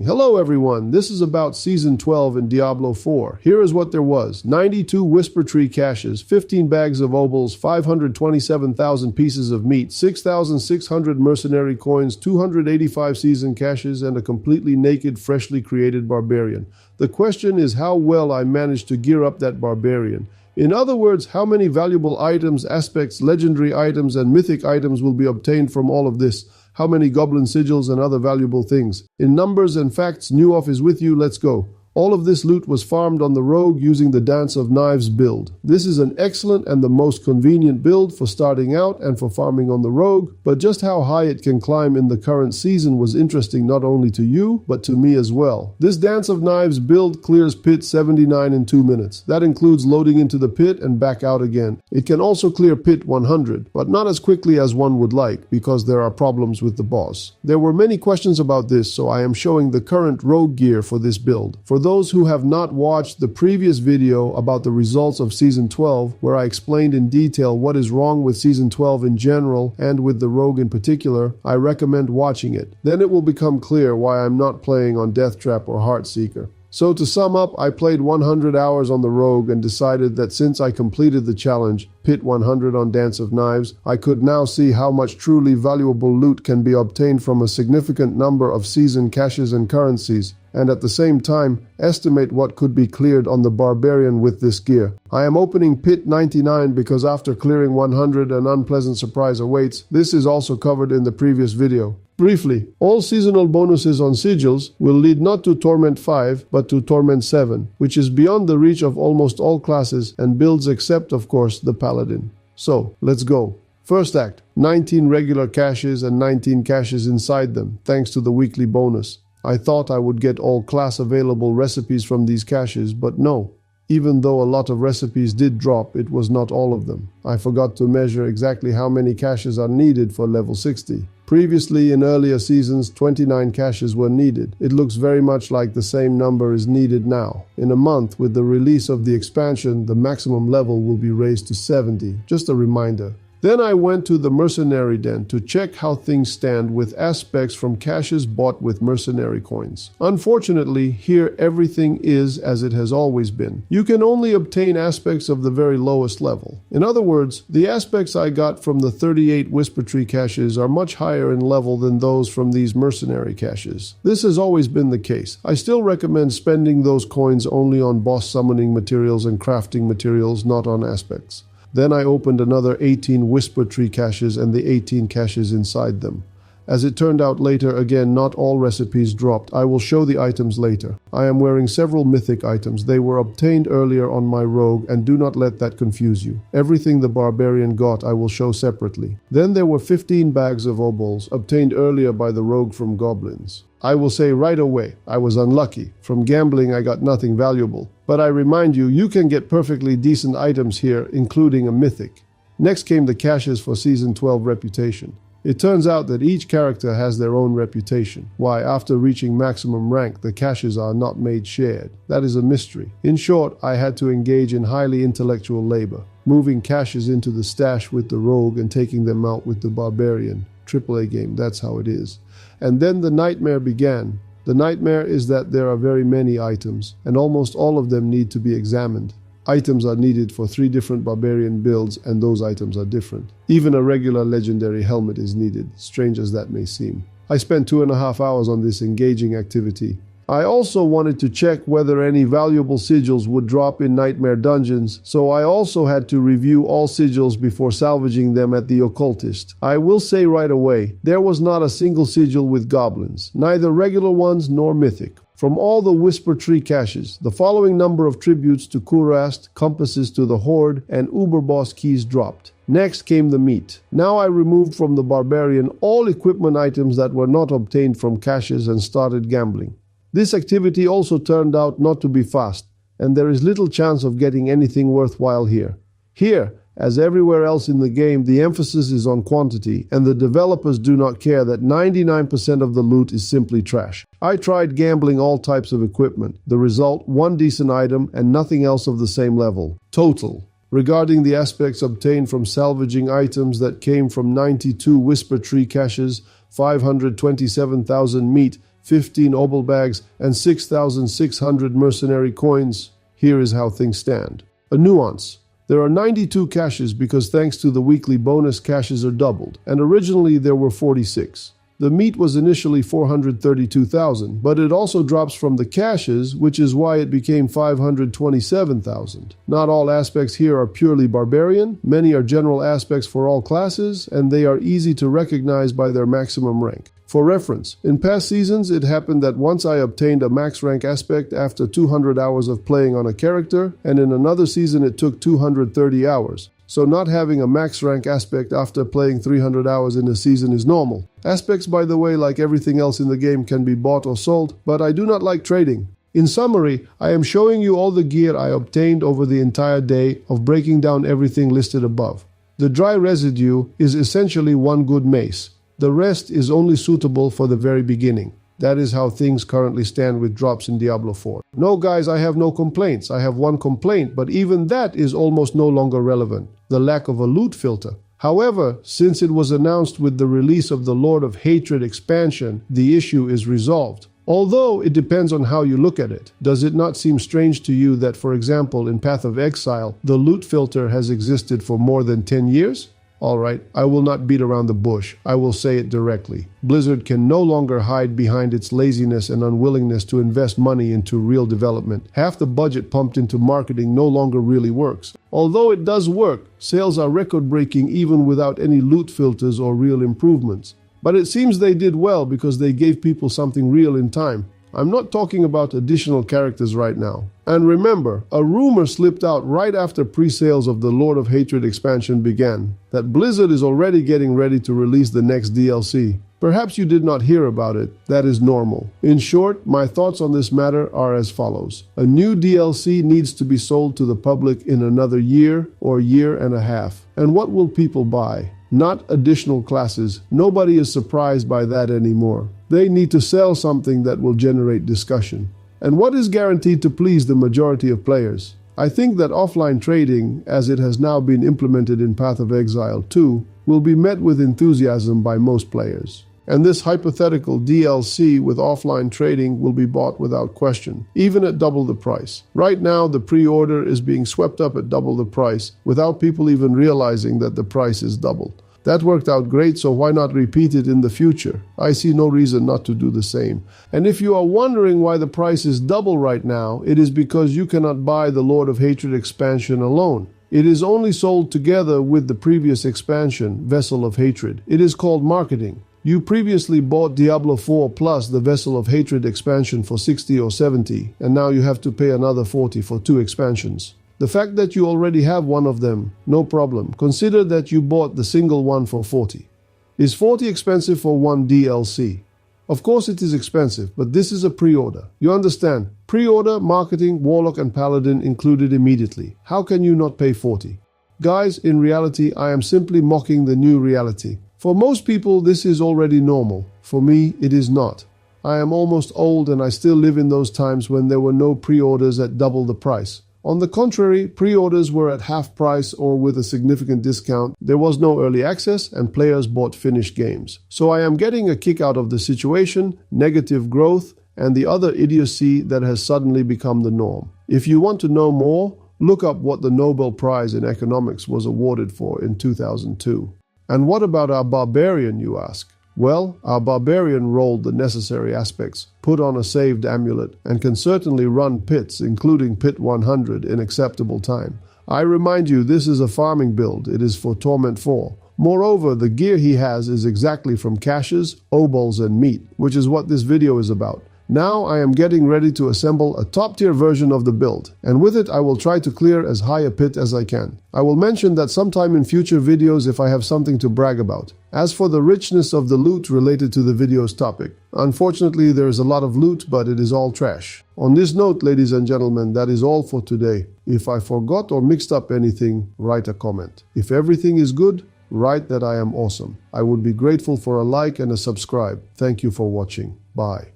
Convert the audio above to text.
Hello everyone, this is about Season 12 in Diablo 4. Here is what there was. 92 Whisper Tree caches, 15 bags of Obols, 527,000 pieces of meat, 6,600 mercenary coins, 285 season caches, and a completely naked, freshly created Barbarian. The question is how well I managed to gear up that Barbarian. In other words, how many valuable items, aspects, legendary items, and mythic items will be obtained from all of this? How many Goblin Sigils and other valuable things? In numbers and facts, New Off is with you, let's go. All of this loot was farmed on the rogue using the Dance of Knives build. This is an excellent and the most convenient build for starting out and for farming on the rogue, but just how high it can climb in the current season was interesting not only to you, but to me as well. This Dance of Knives build clears pit 79 in 2 minutes. That includes loading into the pit and back out again. It can also clear pit 100, but not as quickly as one would like because there are problems with the boss. There were many questions about this, so I am showing the current rogue gear for this build. For those who have not watched the previous video about the results of Season 12, where I explained in detail what is wrong with Season 12 in general and with the rogue in particular, I recommend watching it. Then it will become clear why I'm not playing on Death Trap or Heartseeker. So to sum up, I played 100 hours on the rogue and decided that since I completed the challenge, Pit 100 on Dance of Knives, I could now see how much truly valuable loot can be obtained from a significant number of season caches and currencies, and at the same time, estimate what could be cleared on the Barbarian with this gear. I am opening Pit 99 because after clearing 100 an unpleasant surprise awaits. This is also covered in the previous video. Briefly, all seasonal bonuses on sigils will lead not to Torment 5, but to Torment 7, which is beyond the reach of almost all classes and builds except, of course, the Paladin. So, let's go. First act, 19 regular caches and 19 caches inside them, thanks to the weekly bonus. I thought I would get all class available recipes from these caches, but no. Even though a lot of recipes did drop, it was not all of them. I forgot to measure exactly how many caches are needed for level 60. Previously, in earlier seasons, 29 caches were needed. It looks very much like the same number is needed now. In a month, with the release of the expansion, the maximum level will be raised to 70. Just a reminder. Then I went to the mercenary den to check how things stand with aspects from caches bought with mercenary coins. Unfortunately, here everything is as it has always been. You can only obtain aspects of the very lowest level. In other words, the aspects I got from the 38 Whisper Tree caches are much higher in level than those from these mercenary caches. This has always been the case. I still recommend spending those coins only on boss summoning materials and crafting materials, not on aspects. Then I opened another 18 Whisper Tree caches and the 18 caches inside them. As it turned out later, again, not all recipes dropped. I will show the items later. I am wearing several mythic items. They were obtained earlier on my rogue, and do not let that confuse you. Everything the Barbarian got I will show separately. Then there were 15 bags of Obols, obtained earlier by the rogue from goblins. I will say right away, I was unlucky. From gambling I got nothing valuable. But I remind you, you can get perfectly decent items here, including a mythic. Next came the caches for Season 12 reputation. It turns out that each character has their own reputation. Why, after reaching maximum rank, the caches are not made shared. That is a mystery. In short, I had to engage in highly intellectual labor, moving caches into the stash with the rogue and taking them out with the Barbarian. AAA game, that's how it is. And then the nightmare began. The nightmare is that there are very many items, and almost all of them need to be examined. Items are needed for 3 different Barbarian builds, and those items are different. Even a regular legendary helmet is needed, strange as that may seem. I spent 2.5 hours on this engaging activity. I also wanted to check whether any valuable sigils would drop in Nightmare dungeons, so I also had to review all sigils before salvaging them at the Occultist. I will say right away, there was not a single sigil with goblins, neither regular ones nor mythic. From all the Whisper Tree caches, the following number of tributes to Kurast, compasses to the Horde, and Uber Boss keys dropped. Next came the meat. Now I removed from the Barbarian all equipment items that were not obtained from caches and started gambling. This activity also turned out not to be fast, and there is little chance of getting anything worthwhile here. Here, as everywhere else in the game, the emphasis is on quantity, and the developers do not care that 99% of the loot is simply trash. I tried gambling all types of equipment. The result, 1 decent item and nothing else of the same level. Total. Regarding the aspects obtained from salvaging items that came from 92 Whisper Tree caches, 527,000 meat, 15 Obol bags, and 6,600 mercenary coins. Here is how things stand. A nuance. There are 92 caches because thanks to the weekly bonus, caches are doubled, and originally there were 46. The meat was initially 432,000, but it also drops from the caches, which is why it became 527,000. Not all aspects here are purely barbarian, many are general aspects for all classes, and they are easy to recognize by their maximum rank. For reference, in past seasons it happened that once I obtained a max rank aspect after 200 hours of playing on a character, and in another season it took 230 hours. So not having a max rank aspect after playing 300 hours in a season is normal. Aspects, by the way, like everything else in the game, can be bought or sold, but I do not like trading. In summary, I am showing you all the gear I obtained over the entire day of breaking down everything listed above. The dry residue is essentially one good mace. The rest is only suitable for the very beginning. That is how things currently stand with drops in Diablo 4. No guys, I have no complaints. I have one complaint, but even that is almost no longer relevant. The lack of a loot filter. However, since it was announced with the release of the Lord of Hatred expansion, the issue is resolved. Although it depends on how you look at it. Does it not seem strange to you that, for example, in Path of Exile, the loot filter has existed for more than 10 years? Alright, I will not beat around the bush. I will say it directly. Blizzard can no longer hide behind its laziness and unwillingness to invest money into real development. Half the budget pumped into marketing no longer really works. Although it does work, sales are record-breaking even without any loot filters or real improvements. But it seems they did well because they gave people something real in time. I'm not talking about additional characters right now. And remember, a rumor slipped out right after pre-sales of the Lord of Hatred expansion began, that Blizzard is already getting ready to release the next DLC. Perhaps you did not hear about it. That is normal. In short, my thoughts on this matter are as follows. A new DLC needs to be sold to the public in another year or year and a half. And what will people buy? Not additional classes. Nobody is surprised by that anymore. They need to sell something that will generate discussion. And what is guaranteed to please the majority of players? I think that offline trading, as it has now been implemented in Path of Exile 2, will be met with enthusiasm by most players. And this hypothetical DLC with offline trading will be bought without question, even at double the price. Right now, the pre-order is being swept up at double the price, without people even realizing that the price is doubled. That worked out great, so why not repeat it in the future? I see no reason not to do the same. And if you are wondering why the price is double right now, it is because you cannot buy the Lord of Hatred expansion alone. It is only sold together with the previous expansion, Vessel of Hatred. It is called marketing. You previously bought Diablo 4 plus the Vessel of Hatred expansion for 60 or 70, and now you have to pay another 40 for 2 expansions. The fact that you already have one of them, no problem. Consider that you bought the single one for 40. Is 40 expensive for one DLC? Of course it is expensive, but this is a pre-order. You understand? Pre-order, marketing, Warlock and Paladin included immediately. How can you not pay 40? Guys, in reality, I am simply mocking the new reality. For most people, this is already normal. For me, it is not. I am almost old and I still live in those times when there were no pre-orders at double the price. On the contrary, pre-orders were at half price or with a significant discount. There was no early access and players bought finished games. So I am getting a kick out of the situation, negative growth, and the other idiocy that has suddenly become the norm. If you want to know more, look up what the Nobel Prize in Economics was awarded for in 2002. And what about our Barbarian, you ask? Well, our Barbarian rolled the necessary aspects, put on a saved amulet, and can certainly run pits, including Pit 100, in acceptable time. I remind you, this is a farming build. It is for Torment 4. Moreover, the gear he has is exactly from caches, obols, and meat, which is what this video is about. Now I am getting ready to assemble a top-tier version of the build, and with it I will try to clear as high a pit as I can. I will mention that sometime in future videos if I have something to brag about. As for the richness of the loot related to the video's topic, unfortunately there is a lot of loot, but it is all trash. On this note, ladies and gentlemen, that is all for today. If I forgot or mixed up anything, write a comment. If everything is good, write that I am awesome. I would be grateful for a like and a subscribe. Thank you for watching. Bye.